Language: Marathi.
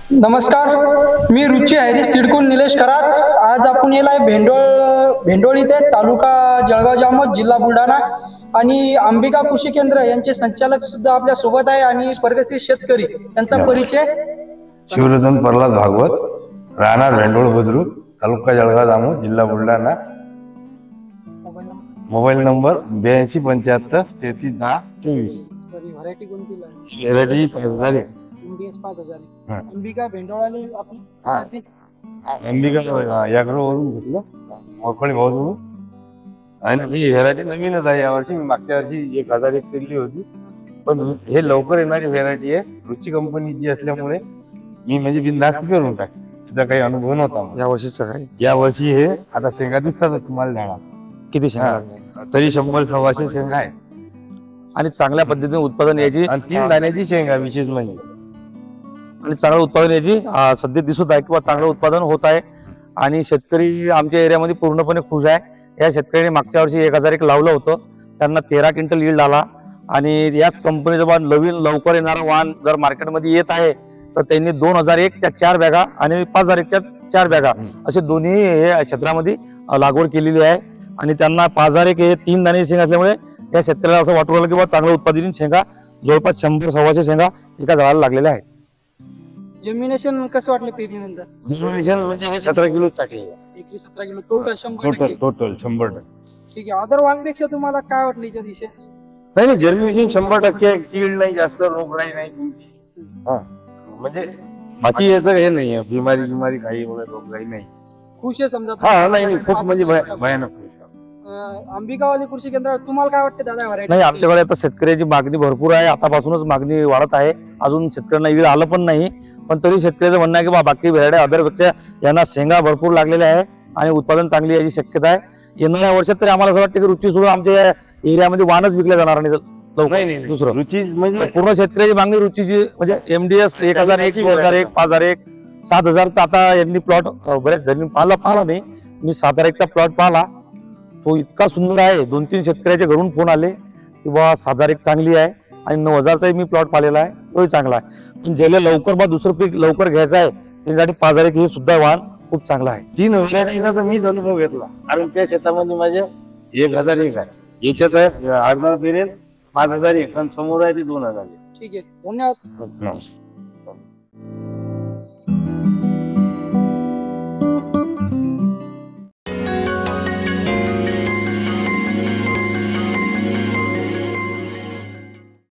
नमस्कार, मी रुची हॅरी सिडकून निलेश कराड। आज आपण येलाय भेंडोळ इथे, तालुका जळगाव जामोद, जिल्हा बुलढाणा। आणि अंबिका कृषी केंद्र यांचे संचालक सुद्धा आपल्या सोबत आहे आणि प्रगतशील शेतकरी यांचा परिचय। शिवरतन प्रल्हाद भागवत, राहणार भेंडोळ बुद्रुक, तालुका जळगाव जामोद, जिल्हा बुलढाणा। Mobile number 8275331024। व्हरायटी कोणती? व्हरायटी 5000 इंडियस 5000। अंबिका भेंडोळाली आपली अंबिका याग्रो वरून घेतलं, मोकळी भाऊ। आणि ही व्हरायटी नवीनच आहे यावर्षी। मी मागच्या वर्षी 1001 केली होती, पण हे लवकर येणारी व्हरायटी आहे। रुची कंपनीची असल्यामुळे मी म्हणजे बिनधास्त करून टाकली, त्याचा काही अनुभव नव्हता या वर्षीचा काय? या वर्षी हे आता शेंगा दिसतात तुम्हाला झाडा किती शेंगा? तरी 100-125 शेंगा आहे आणि चांगल्या पद्धतीने उत्पादन याची आणि 3 दाण्याची शेंगा विशेष म्हणजे। आणि चांगलं उत्पादन याची सध्या दिसत आहे किंवा चांगलं उत्पादन होत आहे आणि शेतकरी आमच्या एरियामध्ये पूर्णपणे खुश आहे। या शेतकऱ्यांनी मागच्या वर्षी 1001 लावलं होतं, त्यांना 13 क्विंटल यील्ड आला। आणि याच कंपनीचं नवीन लवकर येणारं वाहन जर मार्केटमध्ये येत आहे तर त्यांनी 2001च्या 4 बॅगा आणि 5001च्या 4 बॅगा असे दोन्ही हे क्षेत्रामध्ये लागवड केलेली आहे। आणि त्यांना 5001 हे 3 दाणे शेंगा असल्यामुळे या शेतकऱ्याला असं वाटू लागलं की चांगलं उत्पादन शेंगा जवळपास 100-125 शेंगा एका झाडाला लागलेल्या आहेत। जमिनेशन कसं वाटलं पेरणीनंतर? जर्मिनेशन म्हणजे हे 17 किलो टाकले, एकरी 17 किलो टोटल 100%। टोटल 100%। ठीक आहे, अदर वांगपेक्षा तुम्हाला काय वाटलं याच्या दिशे? नाही, जर्मिनेशन 100% कीड नाही, जास्त रोगराई नाही म्हणजे बाकी याचं हे नाही, बिमारी काही रोगराई नाही। खुश आहे समजा? नाही, खूप म्हणजे भयानक खुश। अंबिकावाली कृषी केंद्र तुम्हाला काय वाटतं दादा व्हरायटी? नाही, आमच्याकडे आता शेतकऱ्याची मागणी भरपूर आहे, आतापासूनच मागणी वाढत आहे। अजून शेतकऱ्यांना यील्ड आलं पण नाही, पण तरी शेतकऱ्याचं म्हणणं आहे की बाकी व्हरायटी अदरपेक्षा यांना शेंगा भरपूर लागलेल्या आहे आणि उत्पादन चांगली याची शक्यता आहे। येणाऱ्या वर्षात तरी आम्हाला असं वाटतं की रुची सुद्धा आमच्या एरियामध्ये वाहनच विकल्या जाणार नाही लवकर। दुसरं रुची म्हणजे पूर्ण शेतकऱ्याची मागणी रुचीची म्हणजे MDS 1001, 2001, 5001, 7000चा आता यांनी प्लॉट बऱ्याच जमीन पाहिला नाही, मी 7001चा प्लॉट पाहिला, तो इतका सुंदर आहे। 2-3 शेतकऱ्याच्या घरून फोन आले की बा 7001 चांगली आहे आणि 9000चाही मी प्लॉट पाहिलेला आहे, तोही चांगला आहे। पण ज्याला लवकर दुसरं पीक लवकर घ्यायचं आहे त्यासाठी 5001 हे सुद्धा वाहन खूप चांगलं आहे। 3 व्हरायटीचा तर मीच अनुभव घेतला, कारण त्या शेतामध्ये माझे 1001 आहे, याच्यात आहे अर्धा पेरेल 5001 आणि समोर आहे ते 2000। ठीक आहे, धन्यवाद।